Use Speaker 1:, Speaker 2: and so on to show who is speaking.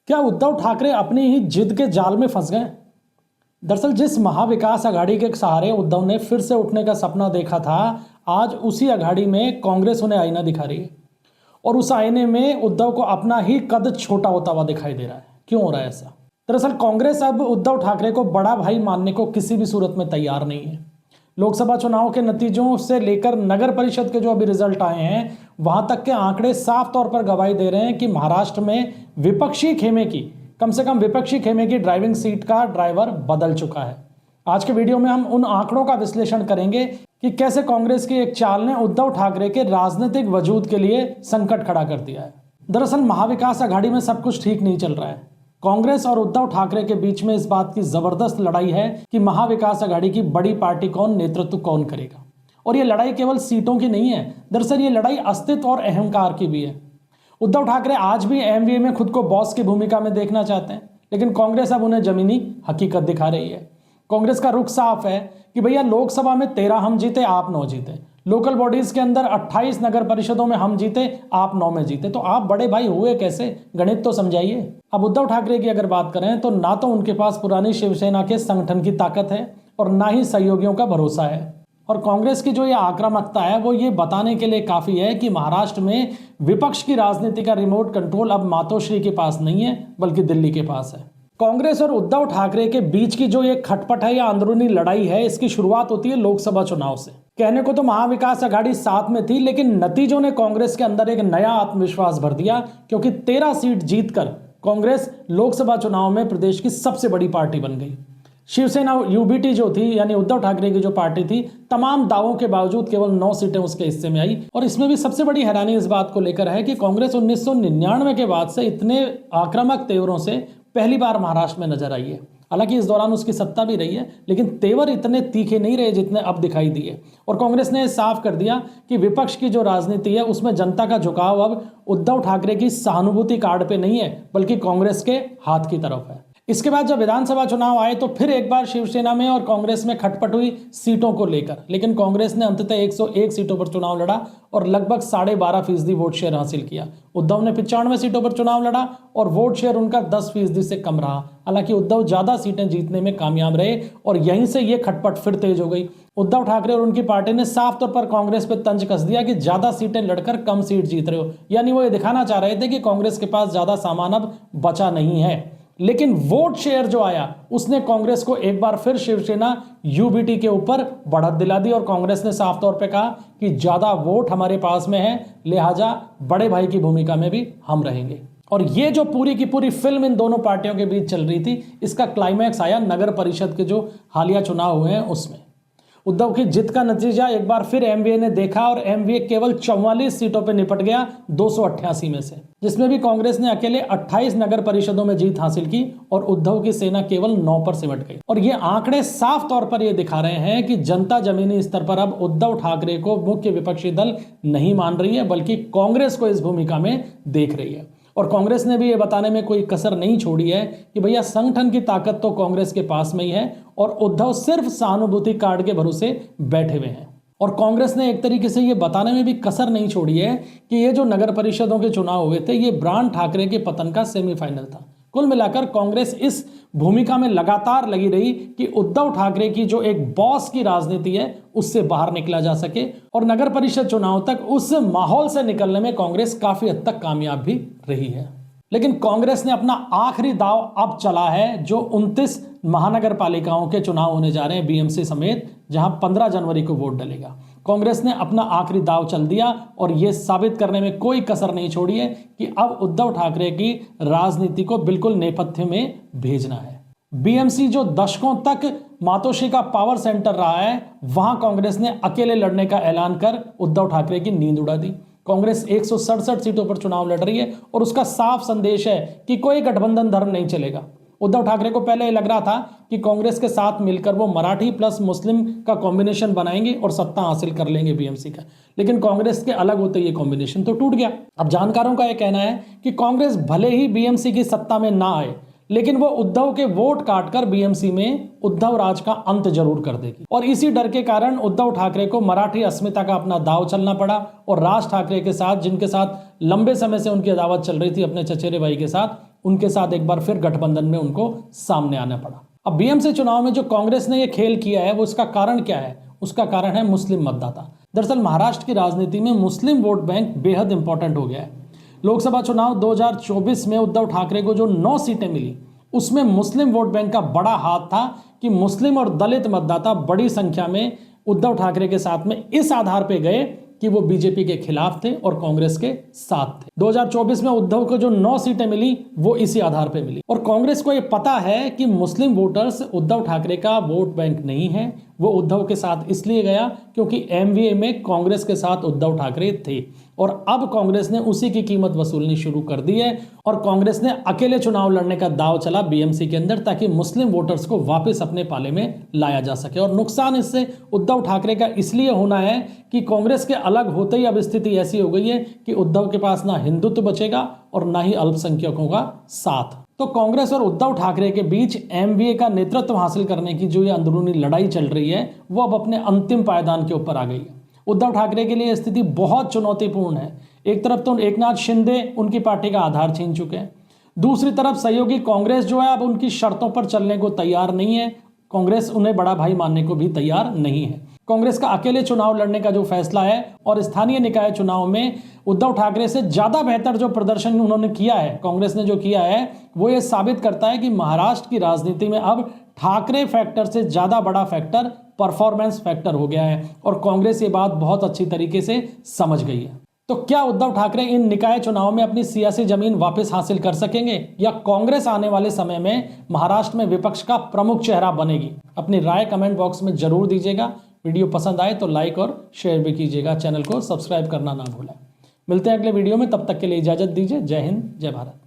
Speaker 1: क्या उद्धव ठाकरे अपनी ही जिद के जाल में फंस गए? दरअसल जिस महाविकास आघाड़ी के सहारे उद्धव ने फिर से उठने का सपना देखा था, आज उसी आघाड़ी में कांग्रेस उन्हें आईना दिखा रही है और उस आईने में उद्धव को अपना ही कद छोटा होता हुआ दिखाई दे रहा है। क्यों हो रहा है ऐसा? दरअसल कांग्रेस अब उद्धव ठाकरे को बड़ा भाई मानने को किसी भी सूरत में तैयार नहीं है। लोकसभा चुनाव के नतीजों से लेकर नगर परिषद के जो अभी रिजल्ट आए हैं, वहां तक के आंकड़े साफ तौर पर गवाही दे रहे हैं कि महाराष्ट्र में विपक्षी खेमे की, कम से कम विपक्षी खेमे की ड्राइविंग सीट का ड्राइवर बदल चुका है। आज के वीडियो में हम उन आंकड़ों का विश्लेषण करेंगे कि कैसे कांग्रेस की एक चाल ने उद्धव ठाकरे के राजनीतिक वजूद के लिए संकट खड़ा कर दिया है। दरअसल महाविकास आघाड़ी में सब कुछ ठीक नहीं चल रहा है। कांग्रेस और उद्धव ठाकरे के बीच में इस बात की जबरदस्त लड़ाई है कि महाविकास आघाड़ी की बड़ी पार्टी कौन, नेतृत्व कौन करेगा। और ये लड़ाई केवल सीटों की नहीं है, दरअसल ये लड़ाई अस्तित्व और अहंकार की भी है। उद्धव ठाकरे आज भी एमवीए में खुद को बॉस की भूमिका में देखना चाहते हैं, लेकिन कांग्रेस अब उन्हें जमीनी हकीकत दिखा रही है। कांग्रेस का रुख साफ है कि भैया लोकसभा में 13 हम जीते, आप 9 जीते। लोकल बॉडीज के अंदर 28 नगर परिषदों में हम जीते, आप 9 में जीते। तो आप बड़े भाई हुए कैसे? गणित तो समझाइए। अब उद्धव ठाकरे की अगर बात करें तो ना तो उनके पास पुरानी शिवसेना के संगठन की ताकत है और ना ही सहयोगियों का भरोसा है। और कांग्रेस की जो ये आक्रामकता है वो ये बताने के लिए काफी है कि महाराष्ट्र में विपक्ष की राजनीति का रिमोट कंट्रोल अब मातोश्री के पास नहीं है, बल्कि दिल्ली के पास है। कांग्रेस और उद्धव ठाकरे के बीच की जो ये खटपट है या अंदरूनी लड़ाई है, इसकी शुरुआत होती है लोकसभा चुनाव से। कहने को तो महाविकास आघाड़ी साथ में थी, लेकिन नतीजों ने कांग्रेस के अंदर एक नया आत्मविश्वास भर दिया, क्योंकि 13 सीट जीतकर कांग्रेस लोकसभा चुनाव में प्रदेश की सबसे बड़ी पार्टी बन गई। शिवसेना यूबीटी जो थी, यानी उद्धव ठाकरे की जो पार्टी थी, तमाम दावों के बावजूद केवल 9 सीटें उसके हिस्से में आई। और इसमें भी सबसे बड़ी हैरानी इस बात को लेकर है कि कांग्रेस 1999 के बाद से इतने आक्रामक तेवरों से पहली बार महाराष्ट्र में नजर आई है। हालांकि इस दौरान उसकी सत्ता भी रही है, लेकिन तेवर इतने तीखे नहीं रहे जितने अब दिखाई दिए। और कांग्रेस ने साफ कर दिया कि विपक्ष की जो राजनीति है उसमें जनता का झुकाव अब उद्धव ठाकरे की सहानुभूति कार्ड पे नहीं है, बल्कि कांग्रेस के हाथ की तरफ है। इसके बाद जब विधानसभा चुनाव आए तो फिर एक बार शिवसेना में और कांग्रेस में खटपट हुई सीटों को लेकर, लेकिन कांग्रेस ने अंततः 101 सीटों पर चुनाव लड़ा और लगभग 12.5% वोट शेयर हासिल किया। उद्धव ने 95 सीटों पर चुनाव लड़ा और वोट शेयर उनका 10% से कम रहा। हालांकि उद्धव ज्यादा सीटें जीतने में कामयाब रहे और यहीं से ये खटपट फिर तेज हो गई। उद्धव ठाकरे और उनकी पार्टी ने साफ तौर पर कांग्रेस पर तंज कस दिया कि ज्यादा सीटें लड़कर कम सीट जीत रहे हो, यानी वो ये दिखाना चाह रहे थे कि कांग्रेस के पास ज्यादा सामान अब बचा नहीं है। लेकिन वोट शेयर जो आया उसने कांग्रेस को एक बार फिर शिवसेना यूबीटी के ऊपर बढ़त दिला दी और कांग्रेस ने साफ तौर पे कहा कि ज्यादा वोट हमारे पास में है, लिहाजा बड़े भाई की भूमिका में भी हम रहेंगे। और ये जो पूरी की पूरी फिल्म इन दोनों पार्टियों के बीच चल रही थी, इसका क्लाइमैक्स आया नगर परिषद के जो हालिया चुनाव हुए हैं उसमें। उद्धव की जीत का नतीजा एक बार फिर एमवीए ने देखा और एमवीए केवल 44 सीटों पर निपट गया 288 में से, जिसमें भी कांग्रेस ने अकेले 28 नगर परिषदों में जीत हासिल की और उद्धव की सेना केवल 9 पर सिमट गई। और ये आंकड़े साफ तौर पर ये दिखा रहे हैं कि जनता जमीनी स्तर पर अब उद्धव ठाकरे को मुख्य विपक्षी दल नहीं मान रही है, बल्कि कांग्रेस को इस भूमिका में देख रही है। और कांग्रेस ने भी ये बताने में कोई कसर नहीं छोड़ी है कि भैया संगठन की ताकत तो कांग्रेस के पास में ही है और उद्धव सिर्फ सहानुभूति कार्ड के भरोसे बैठे हुए हैं। और कांग्रेस ने एक तरीके से ये बताने में भी कसर नहीं छोड़ी है कि ये जो नगर परिषदों के चुनाव हुए थे, ये ब्रांड ठाकरे के पतन का सेमीफाइनल था। कुल मिलाकर कांग्रेस इस भूमिका में लगातार लगी रही कि उद्धव ठाकरे की जो एक बॉस की राजनीति है उससे बाहर निकला जा सके, और नगर परिषद चुनाव तक उस माहौल से निकलने में कांग्रेस काफी हद तक कामयाब भी रही है। लेकिन कांग्रेस ने अपना आखिरी दाव अब चला है, जो 29 महानगर पालिकाओं के चुनाव होने जा रहे हैं बीएमसी समेत, जहां 15 जनवरी को वोट डलेगा। कांग्रेस ने अपना आखिरी दाव चल दिया और यह साबित करने में कोई कसर नहीं छोड़ी है कि अब उद्धव ठाकरे की राजनीति को बिल्कुल नेपथ्य में भेजना है। बीएमसी जो दशकों तक मातोश्री का पावर सेंटर रहा है, वहां कांग्रेस ने अकेले लड़ने का ऐलान कर उद्धव ठाकरे की नींद उड़ा दी। कांग्रेस 167 सीटों पर चुनाव लड़ रही है और उसका साफ संदेश है कि कोई गठबंधन धर्म नहीं चलेगा। उद्धव ठाकरे को पहले लग रहा था कि कांग्रेस के साथ मिलकर वो मराठी प्लस मुस्लिम का कॉम्बिनेशन बनाएंगे और सत्ता हासिल कर लेंगे बीएमसी का, लेकिन कांग्रेस के अलग होते ये कॉम्बिनेशन तो टूट गया। अब जानकारों का यह कहना है कि कांग्रेस भले ही बीएमसी की सत्ता में ना आए, लेकिन वो उद्धव के वोट काटकर बीएमसी में उद्धव राज का अंत जरूर कर देगी। और इसी डर के कारण उद्धव ठाकरे को मराठी अस्मिता का अपना दाव चलना पड़ा और राज ठाकरे के साथ, जिनके साथ लंबे समय से उनकी अदावत चल रही थी अपने चचेरे भाई के साथ, उनके साथ एक बार फिर गठबंधन में उनको सामने आना पड़ा। अब बीएमसी चुनाव में जो कांग्रेस ने ये खेल किया है वो इसका कारण क्या है? उसका कारण है मुस्लिम मतदाता। दरअसल महाराष्ट्र की राजनीति में मुस्लिम वोट बैंक बेहद इंपॉर्टेंट हो गया है। लोकसभा चुनाव 2024 में उद्धव ठाकरे को जो 9 सीटें मिली उसमें मुस्लिम वोट बैंक का बड़ा हाथ था कि मुस्लिम और दलित मतदाता बड़ी संख्या में उद्धव ठाकरे के साथ में इस आधार पर गए कि वो बीजेपी के खिलाफ थे और कांग्रेस के साथ थे। 2024 में उद्धव को जो 9 सीटें मिली वो इसी आधार पे मिली। और कांग्रेस को ये पता है कि मुस्लिम वोटर्स उद्धव ठाकरे का वोट बैंक नहीं है, वो उद्धव के साथ इसलिए गया क्योंकि एमवीए में कांग्रेस के साथ उद्धव ठाकरे थे। और अब कांग्रेस ने उसी की कीमत वसूलनी शुरू कर दी है और कांग्रेस ने अकेले चुनाव लड़ने का दाव चला बीएमसी के अंदर ताकि मुस्लिम वोटर्स को वापस अपने पाले में लाया जा सके। और नुकसान इससे उद्धव ठाकरे का इसलिए होना है कि कांग्रेस के अलग होते ही अब स्थिति ऐसी हो गई है कि उद्धव के पास ना हिंदुत्व बचेगा और ना ही अल्पसंख्यकों का साथ। तो कांग्रेस और उद्धव ठाकरे के बीच एमवीए का नेतृत्व हासिल करने की जो ये अंदरूनी लड़ाई चल रही है वो अब अपने अंतिम पायदान के ऊपर आ गई है। उद्धव ठाकरे के लिए स्थिति बहुत चुनौतीपूर्ण है। एक तरफ तो एकनाथ शिंदे उनकी पार्टी का आधार छीन चुके हैं, दूसरी तरफ सहयोगी कांग्रेस जो है अब उनकी शर्तों पर चलने को तैयार नहीं है। कांग्रेस उन्हें बड़ा भाई मानने को भी तैयार नहीं है। कांग्रेस का अकेले चुनाव लड़ने का जो फैसला है और स्थानीय निकाय चुनाव में उद्धव ठाकरे से ज्यादा बेहतर जो प्रदर्शन उन्होंने किया है, कांग्रेस ने जो किया है वो ये साबित करता है कि महाराष्ट्र की राजनीति में अब ठाकरे फैक्टर से ज्यादा बड़ा फैक्टर परफॉर्मेंस फैक्टर हो गया है और कांग्रेस ये बात बहुत अच्छी तरीके से समझ गई है। तो क्या उद्धव ठाकरे इन निकाय चुनाव में अपनी सियासी जमीन वापस हासिल कर सकेंगे या कांग्रेस आने वाले समय में महाराष्ट्र में विपक्ष का प्रमुख चेहरा बनेगी? अपनी राय कमेंट बॉक्स में जरूर दीजिएगा। वीडियो पसंद आए तो लाइक और शेयर भी कीजिएगा। चैनल को सब्सक्राइब करना ना भूलें। मिलते हैं अगले वीडियो में, तब तक के लिए इजाजत दीजिए। जय हिंद, जय भारत।